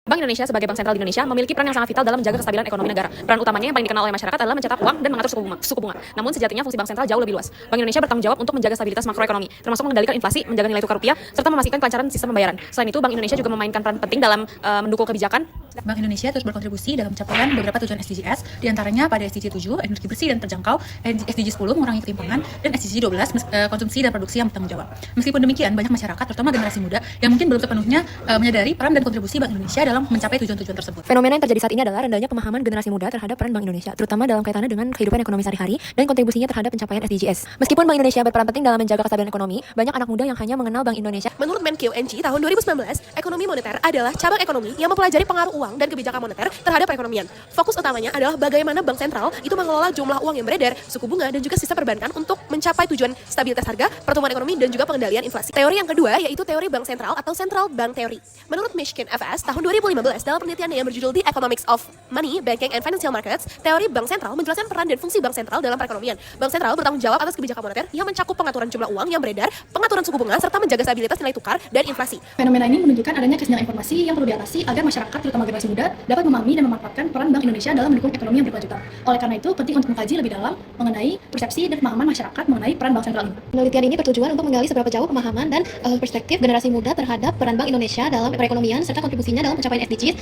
Bank Indonesia sebagai bank sentral di Indonesia memiliki peran yang sangat vital dalam menjaga kestabilan ekonomi negara. Peran utamanya yang paling dikenal oleh masyarakat adalah mencetak uang dan mengatur suku bunga. Namun sejatinya fungsi bank sentral jauh lebih luas. Bank Indonesia bertanggung jawab untuk menjaga stabilitas makroekonomi, termasuk mengendalikan inflasi, menjaga nilai tukar rupiah, serta memastikan kelancaran sistem pembayaran. Selain itu, Bank Indonesia juga memainkan peran penting dalam mendukung kebijakan. Bank Indonesia terus berkontribusi dalam pencapaian beberapa tujuan SDGs, diantaranya pada SDG 7, energi bersih dan terjangkau, SDG 10, mengurangi ketimpangan, dan SDG 12, konsumsi dan produksi yang bertanggung jawab. Meskipun demikian, banyak masyarakat, terutama generasi muda, yang mungkin belum sepenuhnya menyadari peran dan kontribusi Bank Indonesia dalam mencapai tujuan-tujuan tersebut. Fenomena yang terjadi saat ini adalah rendahnya pemahaman generasi muda terhadap peran Bank Indonesia, terutama dalam kaitannya dengan kehidupan ekonomi sehari-hari dan kontribusinya terhadap pencapaian SDGs. Meskipun Bank Indonesia berperan penting dalam menjaga kestabilan ekonomi, banyak anak muda yang hanya mengenal Bank Indonesia. Menurut Menkyu NG tahun 2019, ekonomi moneter adalah cabang ekonomi yang mempelajari pengaruh uang dan kebijakan moneter terhadap perekonomian. Fokus utamanya adalah bagaimana bank sentral itu mengelola jumlah uang yang beredar, suku bunga, dan juga sistem perbankan untuk mencapai tujuan stabilitas harga, pertumbuhan ekonomi, dan juga pengendalian inflasi. Teori yang kedua yaitu teori bank sentral atau Central Bank Theory. Menurut Mishkin FS tahun 2015 dalam penelitiannya yang berjudul The Economics of Money, Banking, and Financial Markets, teori bank sentral menjelaskan peran dan fungsi bank sentral dalam perekonomian. Bank sentral bertanggung jawab atas kebijakan moneter yang mencakup pengaturan jumlah uang yang beredar, pengaturan suku bunga, serta menjaga stabilitas nilai tukar dan inflasi. Fenomena ini menunjukkan adanya kesenjangan informasi yang perlu diatasi agar masyarakat, terutama generasi muda, dapat memahami dan memanfaatkan peran Bank Indonesia dalam mendukung ekonomi yang berkelanjutan. Oleh karena itu, penting untuk mengkaji lebih dalam mengenai persepsi dan pemahaman masyarakat mengenai peran bank sentral ini. Penelitian ini bertujuan untuk menggali seberapa jauh pemahaman dan perspektif generasi muda terhadap peran Bank Indonesia dalam perekonomian serta kontribusinya dalam pencapaian SDGs,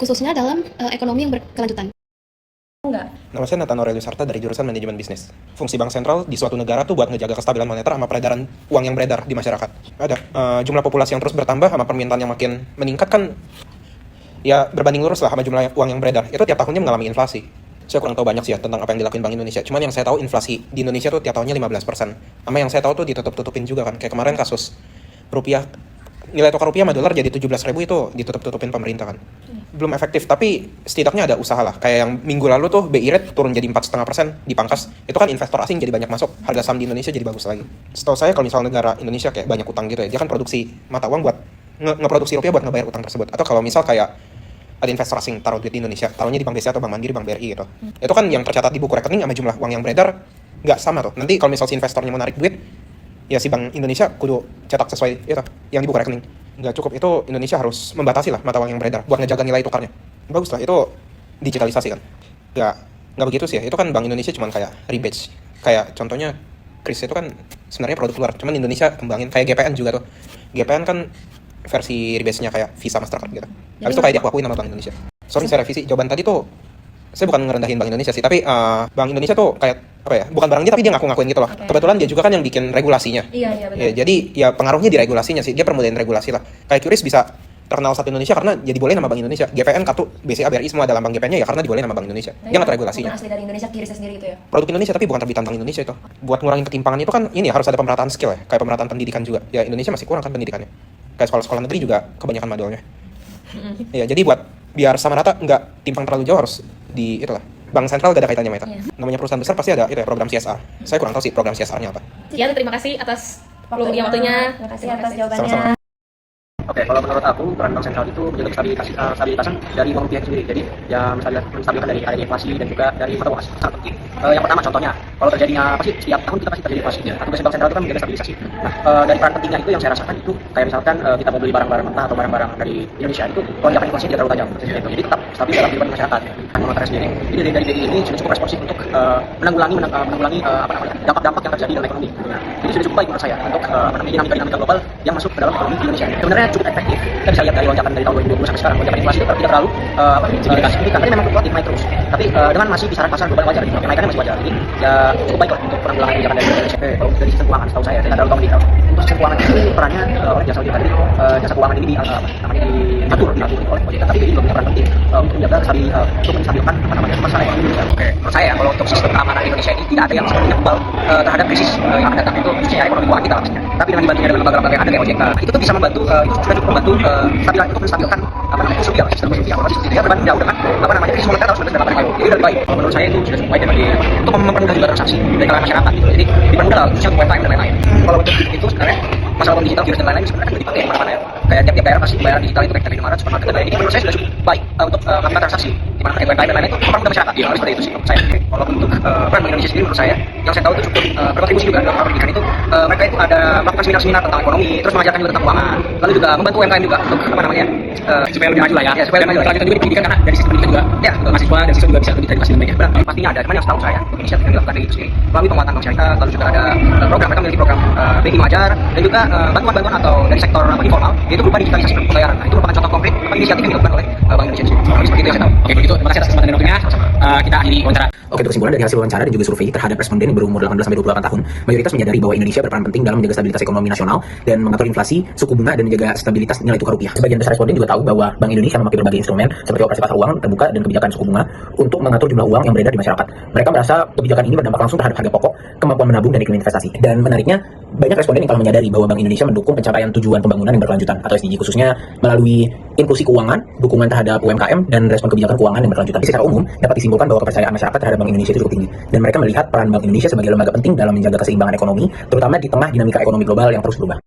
khususnya dalam ekonomi yang berkelanjutan. Nama saya Nathan Aurelius Harta dari jurusan Manajemen Bisnis. Fungsi bank sentral di suatu negara tuh buat ngejaga kestabilan moneter sama peredaran uang yang beredar di masyarakat. Ada jumlah populasi yang terus bertambah sama permintaan yang makin meningkat kan ya berbanding lurus lah sama jumlah uang yang beredar. Itu tiap tahunnya mengalami inflasi. Saya kurang tahu banyak sih ya tentang apa yang dilakuin Bank Indonesia. Cuman yang saya tahu inflasi di Indonesia tuh tiap tahunnya 15%. Sama yang saya tahu tuh ditutup-tutupin juga kan. Kayak kemarin kasus rupiah, nilai tukar rupiah sama dolar jadi 17.000 itu ditutup-tutupin pemerintah kan. Belum efektif, tapi setidaknya ada usaha lah. Kayak yang minggu lalu tuh BI rate turun jadi 4,5%, dipangkas. Itu kan investor asing jadi banyak masuk, harga saham di Indonesia jadi bagus lagi. Setahu saya kalau misalnya negara Indonesia kayak banyak utang gitu ya, dia kan produksi mata uang buat ngeproduksi rupiah buat ngebayar utang tersebut. Atau kalau misal kayak ada investor asing taruh duit di Indonesia, taruhnya di Bank BCA atau Bank Mandiri, Bank BRI gitu. Itu kan yang tercatat di buku rekening sama jumlah uang yang beredar nggak sama tuh. Nanti kalau misal si investornya mau narik duit, ya si Bank Indonesia kudu cetak sesuai itu yang di buku rekening. Nggak cukup, itu Indonesia harus membatasi lah mata uang yang beredar buat ngejaga nilai tukarnya. Bagus lah, itu digitalisasi kan. Nggak begitu sih ya, itu kan Bank Indonesia cuma kayak rebates. Kayak contohnya Kris itu kan sebenarnya produk luar, cuman Indonesia kembangin. Kayak GPN juga tuh. GPN kan versi rebasenya kayak Visa, Mastercard gitu. Habis itu kayak diakuin nama Bank Indonesia. Sorry saya revisi, jawaban tadi tuh saya bukan ngerendahin Bank Indonesia sih, tapi Bank Indonesia tuh kayak apa ya, bukan barang dia tapi dia ngaku-ngakuin gitu loh. Okay. Kebetulan dia juga kan yang bikin regulasinya. Iya benar. Ya, jadi ya pengaruhnya di regulasinya sih, dia permudahin regulasi lah. Kayak QRIS bisa terkenal satu Indonesia karena jadi boleh nama Bank Indonesia. GPN, Kartu, BCA, BRI semua ada lambang GPN-nya ya karena dibolehin nama Bank Indonesia. Dia ngatur regulasinya. Bukan asli dari Indonesia, QRIS sendiri itu ya? Produk Indonesia tapi bukan terbitan Bank Indonesia itu. Buat ngurangin ketimpangan itu kan ini ya, harus ada pemerataan skill ya, kayak pemerataan pendidikan juga. Ya Indonesia masih kurang kan pendidikannya. Kayak sekolah-sekolah negeri juga kebanyakan madolnya. Ya jadi buat biar sama rata nggak timpang terlalu jauh harus di itulah. Bank sentral gak ada kaitannya sama itu. Namanya perusahaan besar pasti ada itu ya, program CSR. Saya kurang tahu sih program CSR-nya apa. Sekian, terima kasih atas waktunya. Terima kasih atas jawabannya. Sama-sama. Oke, kalau menurut aku peran bank sentral itu menjaga stabilitasan dari uang rupiah sendiri. Jadi ya menstabilkan dari adanya inflasi dan juga dari mata uang asing, sangat penting. Yang pertama contohnya, kalau terjadinya pasti setiap tahun kita pasti terjadi inflasi. Tugas bank sentral itu kan menjaga stabilisasi. Nah, dari peran pentingnya itu yang saya rasakan itu kayak misalkan kita mau beli barang-barang mentah atau barang-barang dari Indonesia itu lonjakan inflasi tidak terlalu tajam. Jadi tetap stabil dalam kehidupan masyarakat. Moneter sendiri. Jadi dari BI ini sudah cukup responsif untuk menanggulangi dampak-dampak yang terjadi dalam ekonomi. Nah, jadi sudah cukup baik menurut saya untuk dinamika global yang masuk ke dalam ekonomi Indonesia. Sebenarnya cukup efektif. Kita bisa lihat dari lonjakan dari tahun 2020 sampai sekarang, lonjakan inflasi itu tidak terlalu signifikan, tapi memang fluktuatif naik terus. Tapi dengan masih kisaran pasar global wajar, kenaikannya masih wajar. Jadi ya cukup baik lah untuk penanggulangan kebijakan dari Indonesia. Kalau dari sistem keuangan, setahu saya tidak terlalu tahu detail. Untuk sistem keuangan itu perannya oleh jasa audit tadi, jasa keuangan ini diatur oleh OJK, tapi BI juga punya peran penting untuk menjaga untuk menstabilkan masalah ekonomi Indonesia. Oke, menurut saya kalau untuk sistem keamanan Indonesia ini tidak ada yang sepenuhnya kebal terhadap krisis yang akan datang, itu khususnya ekonomi keuangan kita maksudnya. Tapi dengan dibantunya dengan lembaga-lembaga yang ada kayak OJK, itu tuh bisa membantu, itu sudah cukup membantu untuk menstabilkan sistem rupiah. Dia berbanding jauh dengan krisis moneter tahun 1998. Jadi lebih baik. Menurut saya itu sudah cukup baik untuk mempermudah juga transaksi dari kalangan masyarakat gitu. Jadi dipermudah lah, khususnya untuk UMKM dan lain-lain. Kalau untuk itu sebenarnya masalah uang digital, virus dan lain-lain sebenarnya kan dipakai di mana-mana ya. Kayak tiap daerah pasti bayar digital itu kayak Indomaret, supermarket dan lain-lain. Ini menurut saya sudah cukup baik untuk melakukan transaksi di mana UMKM dan lain-lain itu mempermudah masyarakat. Ya, seperti itu sih menurut saya. Walaupun untuk peran Bank Indonesia sendiri menurut saya, yang saya tahu itu cukup berkontribusi juga dalam pendidikan itu. Mereka itu ada melakukan seminar-seminar tentang ekonomi, terus mengajarkan juga tentang keuangan, lalu juga membantu UMKM juga untuk apa namanya supaya lebih maju lah ya. Ya, supaya lebih maju. Lanjutan juga di pendidikan karena dari sisi pendidikan juga Ya, mahasiswa dan siswa juga bisa lebih teredukasi dengan baik ya. benar, pastinya ada. Cuman yang setahu saya, inisiatif yang dilakukan dari itu sendiri melalui penguatan bank syariah, lalu juga ada program, mereka memiliki program BI Mengajar dan juga bantuan-bantuan atau dari sektor informal, yaitu berupa digitalisasi pembayaran. Nah, itu merupakan contoh konkret inisiatif yang dilakukan oleh Bank Indonesia sendiri. Seperti itu yang saya tahu. Oke, begitu. Terima kasih atas kesempatan dan waktunya. Kita akhiri wawancara. Oke, untuk kesimpulan dari hasil wawancara dan juga survei terhadap responden yang berumur 18-28 tahun, mayoritas menyadari bahwa Indonesia berperan penting dalam menjaga stabilitas ekonomi nasional dan mengatur inflasi, suku bunga, dan menjaga stabilitas nilai tukar rupiah. Sebagian besar responden juga tahu bahwa Bank Indonesia memakai berbagai instrumen seperti operasi pasar uang terbuka dan kebijakan suku bunga untuk mengatur jumlah uang yang beredar di masyarakat. Mereka merasa kebijakan ini berdampak langsung terhadap harga pokok, kemampuan menabung, dan iklim investasi. Dan menariknya, banyak responden yang telah menyadari bahwa Bank Indonesia mendukung pencapaian tujuan pembangunan yang berkelanjutan atau SDG, khususnya melalui inklusi keuangan, dukungan terhadap UMKM, dan respon kebijakan keuangan yang berkelanjutan. Secara umum, dapat disimpulkan bahwa kepercayaan masyarakat terhadap Bank Indonesia itu cukup tinggi, dan mereka melihat peran Bank Indonesia sebagai lembaga penting dalam menjaga keseimbangan ekonomi, terutama di tengah dinamika ekonomi global yang terus berubah.